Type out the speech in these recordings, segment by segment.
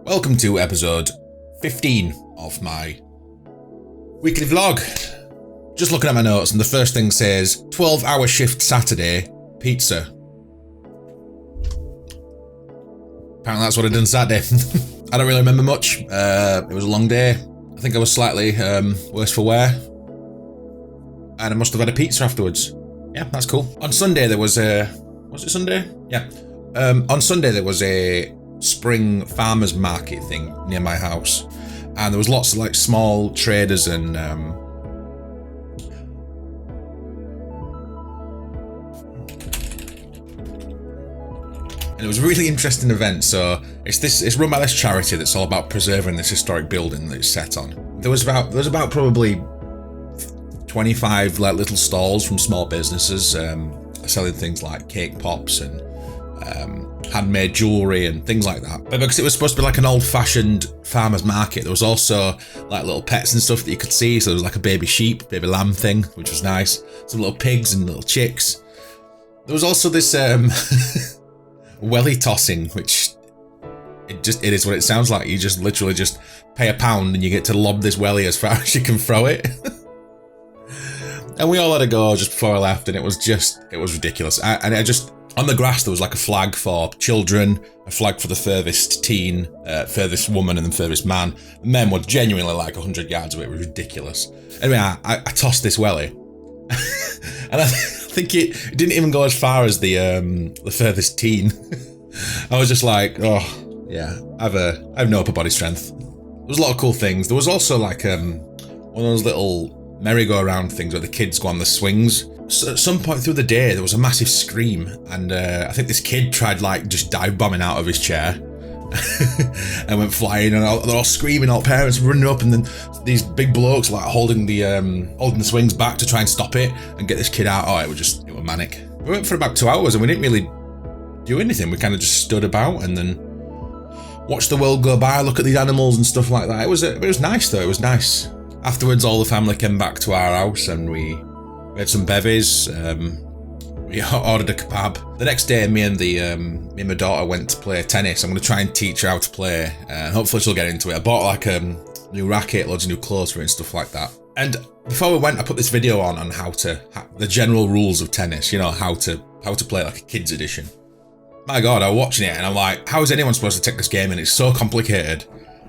Welcome to episode 15 of my weekly vlog. Just looking at my notes and the first thing says 12-hour shift Saturday, pizza. Apparently that's what I did on Saturday. I don't really remember much. It was a long day. I think I was slightly worse for wear. And I must have had a pizza afterwards. Yeah, that's cool. On Sunday there was a... Was it Sunday? Yeah. On Sunday there was a spring farmers market thing near my house. And there was lots of like small traders and... And it was a really interesting event. So it's run by this charity that's all about preserving this historic building that it's set on. There was about probably 25 like little stalls from small businesses selling things like cake pops and handmade jewellery and things like that. But because it was supposed to be like an old-fashioned farmer's market, there was also like little pets and stuff that you could see. So there was like a baby sheep, baby lamb thing, which was nice. Some little pigs and little chicks. There was also this welly tossing, which it is what it sounds like. You just literally just pay £1 and you get to lob this welly as far as you can throw it. And we all had a go just before I left, and it was ridiculous. On the grass there was like a flag for children, a flag for the furthest teen, furthest woman, and then furthest man. The men were genuinely like 100 yards away. It was ridiculous. Anyway, I tossed this welly, and I think it didn't even go as far as the furthest teen. I was just like, oh yeah, I have no upper body strength. There was a lot of cool things. There was also like one of those little merry-go-round things where the kids go on the swings. So at some point through the day there was a massive scream, and I think this kid tried like just dive bombing out of his chair and went flying, and they're all screaming, all parents running up, and then these big blokes like holding the swings back to try and stop it and get this kid out. Oh, it was manic. We went for about 2 hours and we didn't really do anything. We kind of just stood about and then watched the world go by, look at these animals and stuff like that. It was nice though. It was nice. Afterwards, all the family came back to our house and we had some bevies. We ordered a kebab. The next day, me and my daughter went to play tennis. I'm going to try and teach her how to play, and hopefully she'll get into it. I bought like a new racket, loads of new clothes for it and stuff like that. And before we went, I put this video on the general rules of tennis. You know, how to play like a kids edition. My God, I was watching it and I'm like, how is anyone supposed to take this game? And it's so complicated.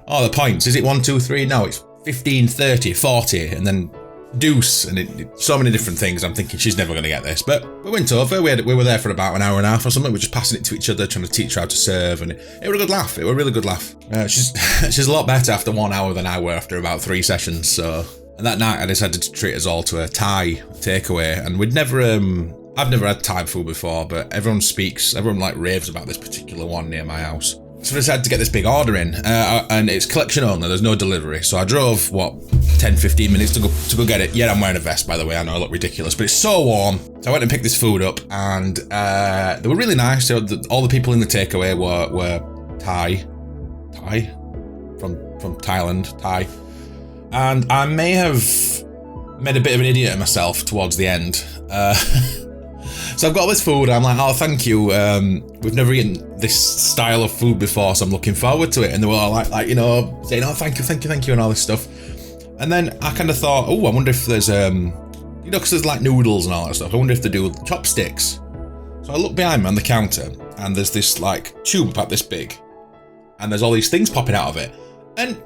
Oh, the points. Is it 1, 2, 3? No, it's 15, 30, 40, and then deuce, and so many different things. I'm thinking she's never going to get this, but we went over. We were there for about an hour and a half or something. We were just passing it to each other, trying to teach her how to serve, and it was a good laugh. It was a really good laugh. She's a lot better after 1 hour than I were after about 3 sessions. So, and that night I decided to treat us all to a Thai takeaway, and I've never had Thai food before, but everyone like raves about this particular one near my house. So I decided to get this big order in, and it's collection only, there's no delivery. So I drove, 10-15 minutes to go get it. Yeah, I'm wearing a vest, by the way, I know I look ridiculous, but it's so warm. So I went and picked this food up, and they were really nice. So all the people in the takeaway were Thai, from Thailand, Thai. And I may have made a bit of an idiot of myself towards the end. So I've got all this food, and I'm like, oh, thank you. We've never eaten this style of food before, so I'm looking forward to it. And they were all like, saying, oh, thank you, and all this stuff. And then I kind of thought, oh, I wonder if there's, because there's like noodles and all that stuff. I wonder if they do chopsticks. So I look behind me on the counter, and there's this like tube about this big, and there's all these things popping out of it, and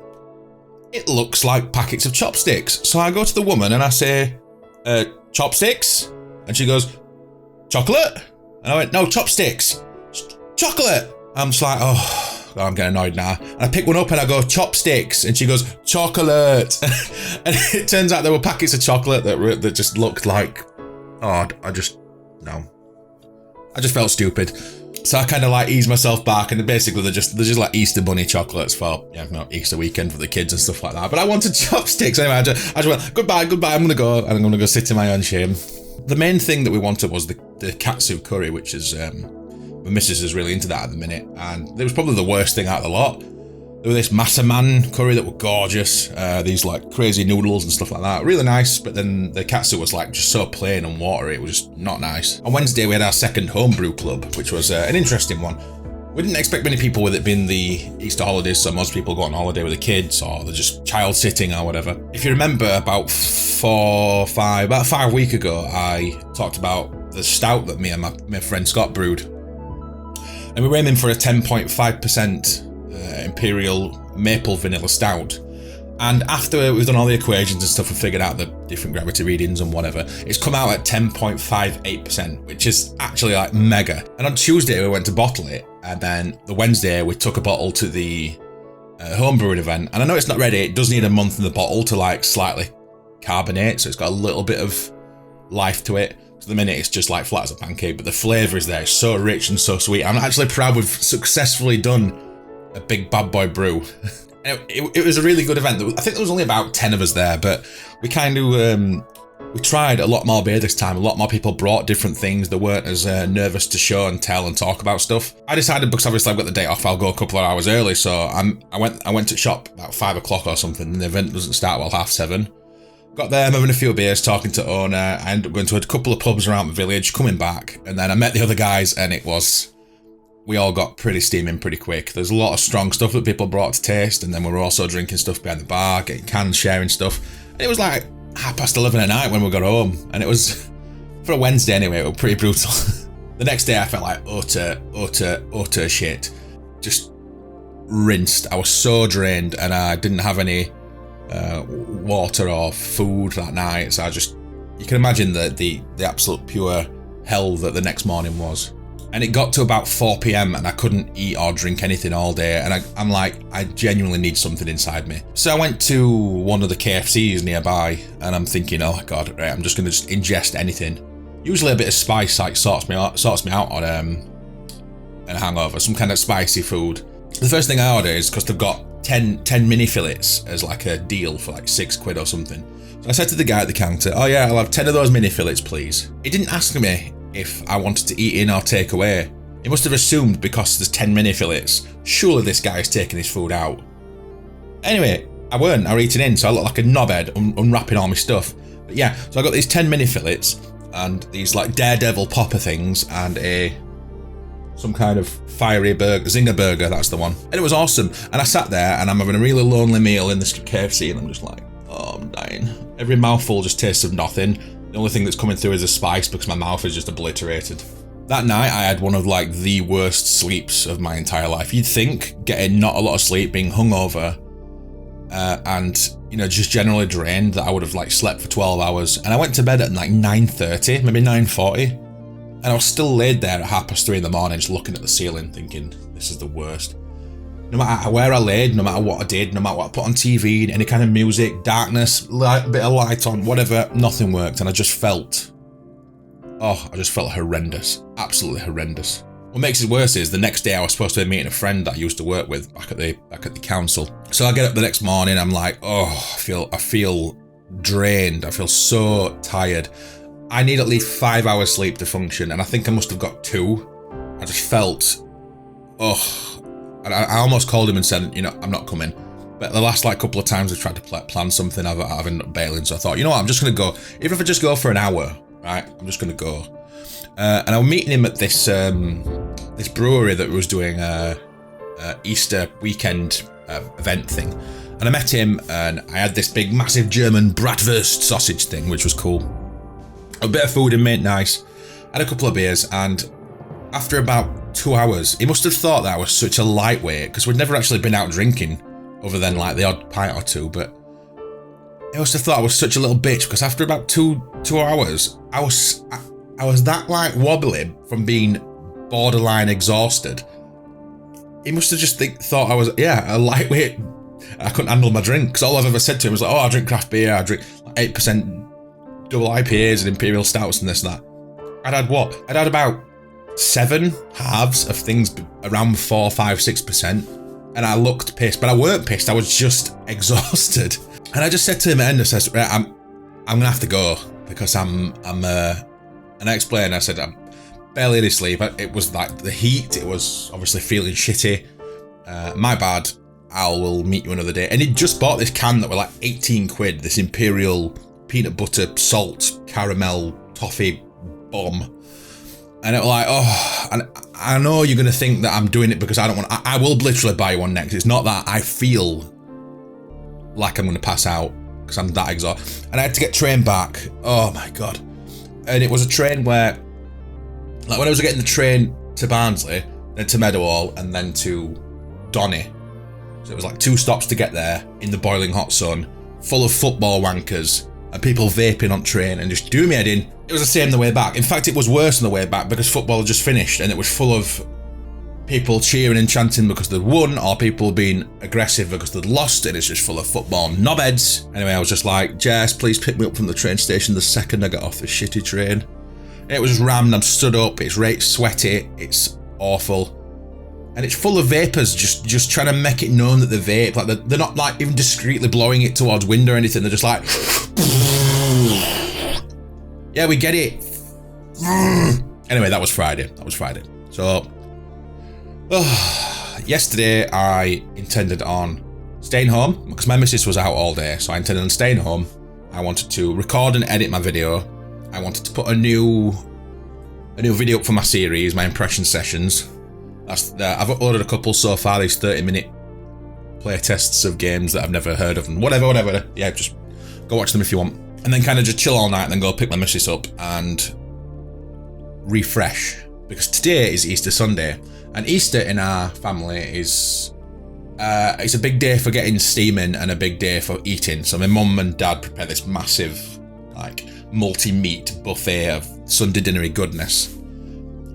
it looks like packets of chopsticks. So I go to the woman and I say, chopsticks? And she goes, chocolate? And I went, no, chopsticks. Chocolate. I'm just like, oh, God, I'm getting annoyed now. And I pick one up and I go, chopsticks. And she goes, chocolate. And it turns out there were packets of chocolate that just looked like, oh, I just felt stupid. So I kind of like eased myself back, and basically they're just like Easter bunny chocolates for Easter weekend for the kids and stuff like that. But I wanted chopsticks anyway. I just went, goodbye. I'm gonna go, and I'm gonna go sit in my own shame. The main thing that we wanted was the katsu curry, which is my missus is really into that at the minute, and it was probably the worst thing out of the lot. There was this massaman curry that were gorgeous, these like crazy noodles and stuff like that, really nice, but then the katsu was like just so plain and watery, it was just not nice. On Wednesday we had our second homebrew club, which was an interesting one. We didn't expect many people with it being the Easter holidays, so most people go on holiday with the kids or they're just child sitting or whatever. If you remember, about 5 weeks ago, I talked about the stout that me and my friend Scott brewed. And we were aiming for a 10.5% Imperial Maple Vanilla Stout. And after we've done all the equations and stuff and figured out the different gravity readings and whatever, it's come out at 10.58%, which is actually like mega. And on Tuesday we went to bottle it, and then the Wednesday we took a bottle to the homebrewing event. And I know it's not ready, it does need a month in the bottle to like slightly carbonate, so it's got a little bit of life to it. So the minute it's just like flat as a pancake, but the flavour is there, it's so rich and so sweet. I'm actually proud we've successfully done a big bad boy brew. It was a really good event. I think there was only about 10 of us there, but we kind of we tried a lot more beer this time. A lot more people brought different things. They weren't as nervous to show and tell and talk about stuff. I decided, because obviously I've got the day off, I'll go a couple of hours early. So I went to shop about 5 o'clock or something, and the event doesn't start till 7:30. Got there, I'm having a few beers, talking to owner. I ended up going to a couple of pubs around the village, coming back, and then I met the other guys, and we all got pretty steaming pretty quick. There's a lot of strong stuff that people brought to taste, and then we were also drinking stuff behind the bar, getting cans, sharing stuff. And it was like 11:30 at night when we got home, and it was, for a Wednesday anyway, it was pretty brutal. The next day I felt like utter shit. Just rinsed. I was so drained, and I didn't have any water or food that night, so you can imagine the absolute pure hell that the next morning was. And it got to about 4 p.m. and I couldn't eat or drink anything all day. And I'm like, I genuinely need something inside me. So I went to one of the KFCs nearby, and I'm thinking, oh my God, right, I'm just going to ingest anything. Usually a bit of spice like sorts me out on a hangover, some kind of spicy food. The first thing I order is, because they've got 10 mini fillets as like a deal for like £6 or something. So I said to the guy at the counter, oh yeah, I'll have 10 of those mini fillets, please. He didn't ask me if I wanted to eat in or take away. He must have assumed because there's 10 mini fillets, surely this guy is taking his food out. Anyway, I weren't, I were eating in, so I looked like a knobhead unwrapping all my stuff. But yeah, so I got these 10 mini fillets and these like daredevil popper things and some kind of fiery burger, zinger burger, that's the one. And it was awesome. And I sat there and I'm having a really lonely meal in this KFC, and I'm just like, oh, I'm dying. Every mouthful just tastes of nothing. The only thing that's coming through is the spice because my mouth is just obliterated. That night I had one of like the worst sleeps of my entire life. You'd think getting not a lot of sleep, being hungover, and just generally drained, that I would have like slept for 12 hours. And I went to bed at like 9:30, maybe 9:40, and I was still laid there at 3:30 in the morning just looking at the ceiling thinking, this is the worst. No matter where I laid, no matter what I did, no matter what I put on TV, any kind of music, darkness, a bit of light on, whatever, nothing worked. And I just felt horrendous. Absolutely horrendous. What makes it worse is the next day I was supposed to be meeting a friend that I used to work with back at the council. So I get up the next morning, I'm like, oh, I feel drained. I feel so tired. I need at least 5 hours sleep to function, and I think I must have got 2. I just felt, and I almost called him and said, I'm not coming. But the last couple of times I tried to plan something, I've ended up bailing. So I thought, you know what, I'm just going to go. Even if I just go for an hour, right, I'm just going to go. And I was meeting him at this brewery that was doing a Easter weekend event thing. And I met him, and I had this big, massive German bratwurst sausage thing, which was cool. A bit of food in me, nice. I had a couple of beers, and after about 2 hours, he must have thought that I was such a lightweight, because we'd never actually been out drinking other than like the odd pint or two, but he must have thought I was such a little bitch, because after about two hours, I was that like wobbly from being borderline exhausted. He must have just thought I was, a lightweight. I couldn't handle my drink, because all I've ever said to him was like, oh, I drink craft beer, I drink like 8% double IPAs and imperial stouts and this and that. I'd had about 7 halves of things around 4, 5, 6%, and I looked pissed, but I weren't pissed. I was just exhausted, and I just said to him at the end, I said, right, I'm gonna have to go because and I explained. I said I'm barely any sleep. It was like the heat. It was obviously feeling shitty. My bad. I will meet you another day. And he'd just bought this can that were like 18 quid. This imperial peanut butter salt caramel toffee bomb. And it was like, oh, and I know you're going to think that I'm doing it because I don't want, I will literally buy one next. It's not that. I feel like I'm going to pass out because I'm that exhausted. And I had to get train back. Oh my God. And it was a train where, like when I was getting the train to Barnsley, then to Meadowhall, and then to Donny. So it was like 2 stops to get there in the boiling hot sun, full of football wankers and people vaping on train and just doing me head in. It was the same the way back. In fact, it was worse on the way back because football had just finished and it was full of people cheering and chanting because they'd won, or people being aggressive because they'd lost, and it's just full of football knobheads. Anyway, I was just like, Jess, please pick me up from the train station the second I get off this shitty train. It was rammed, I'm stood up, it's right sweaty, it's awful. And it's full of vapors, just trying to make it known that they're vape. Like they're not like even discreetly blowing it towards wind or anything. They're just like, yeah, we get it. Anyway, that was Friday. So, yesterday I intended on staying home because my missus was out all day. So I intended on staying home. I wanted to record and edit my video. I wanted to put a new video up for my series, my impression sessions. I've uploaded a couple so far, these 30-minute play tests of games that I've never heard of, and whatever. Yeah, just go watch them if you want. And then kind of just chill all night and then go pick my missus up and refresh. Because today is Easter Sunday, and Easter in our family is it's a big day for getting steaming and a big day for eating. So my mum and dad prepare this massive, like, multi-meat buffet of Sunday dinnery goodness.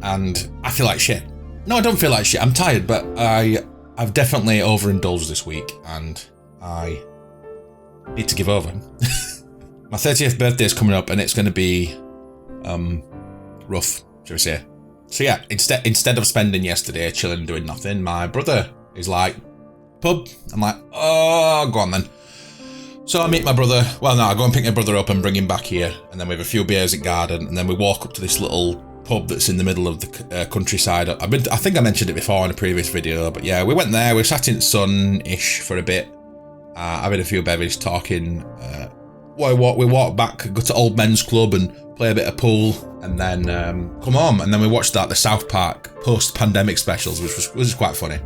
And I feel like shit. No, I don't feel like shit. I'm tired, but I've definitely overindulged this week and I need to give over. My 30th birthday is coming up and it's going to be rough, shall we say. So yeah, instead of spending yesterday chilling doing nothing, my brother is like, pub. I'm like, oh, go on then. So I meet my brother. Well, no, I go and pick my brother up and bring him back here, and then we have a few beers at Garden, and then we walk up to this little pub that's in the middle of the countryside. I think I mentioned it before in a previous video, but yeah, we went there. We sat in the sun-ish for a bit, having a few beverages, talking. We walked back, go to Old Men's Club and play a bit of pool, and then come home. And then we watched the South Park post-pandemic specials, which was quite funny.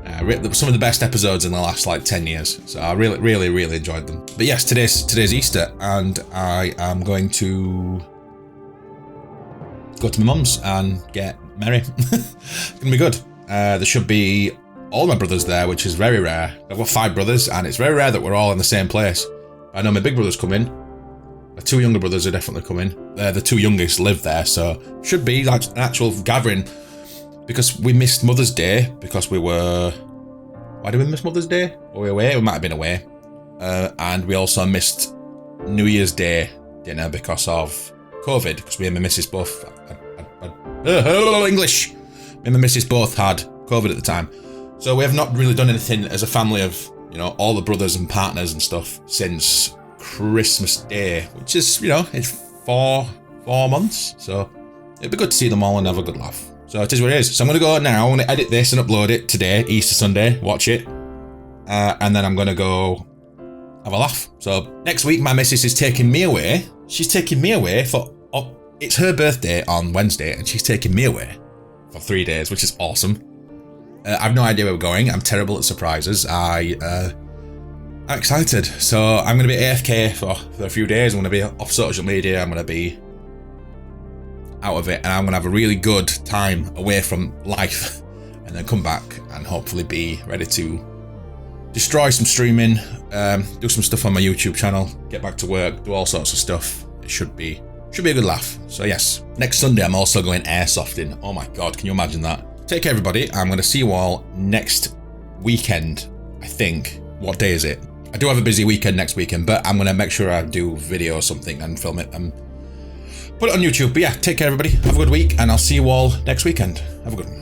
Some of the best episodes in the last like 10 years. So I really enjoyed them. But yes, today's Easter, and I am going to go to my mum's and get merry. It's gonna be good. There should be all my brothers there, which is very rare. I've got 5 brothers, and it's very rare that we're all in the same place. I know my big brother's coming. My 2 younger brothers are definitely coming. The 2 youngest live there, so should be like an actual gathering. Because we missed Mother's Day because we were... Why did we miss Mother's Day? Were we away? We might have been away. And we also missed New Year's Day dinner because of COVID, because me and my missus both... English! Me and my missus both had COVID at the time. So we have not really done anything as a family of, you know, all the brothers and partners and stuff since Christmas Day, which is, you know, it's 4 months. So it'd be good to see them all and have a good laugh. So it is what it is. So I'm going to go now. I'm going to edit this and upload it today, Easter Sunday, watch it. And then I'm going to go have a laugh. So next week, my missus is taking me away. She's taking me away for... it's her birthday on Wednesday, and she's taking me away for 3 days, which is awesome. I have no idea where we're going. I'm terrible at surprises. I'm excited. So I'm going to be AFK for a few days. I'm going to be off social media. I'm going to be out of it, and I'm going to have a really good time away from life, and then come back and hopefully be ready to destroy some streaming, do some stuff on my YouTube channel, get back to work, do all sorts of stuff. It should be a good laugh. So yes, next Sunday I'm also going airsofting. Oh my God, can you imagine that? Take care everybody. I'm going to see you all next weekend, I think. What day is it? I do have a busy weekend next weekend, but I'm going to make sure I do video or something and film it and put it on YouTube. But yeah, take care everybody. Have a good week, and I'll see you all next weekend. Have a good one.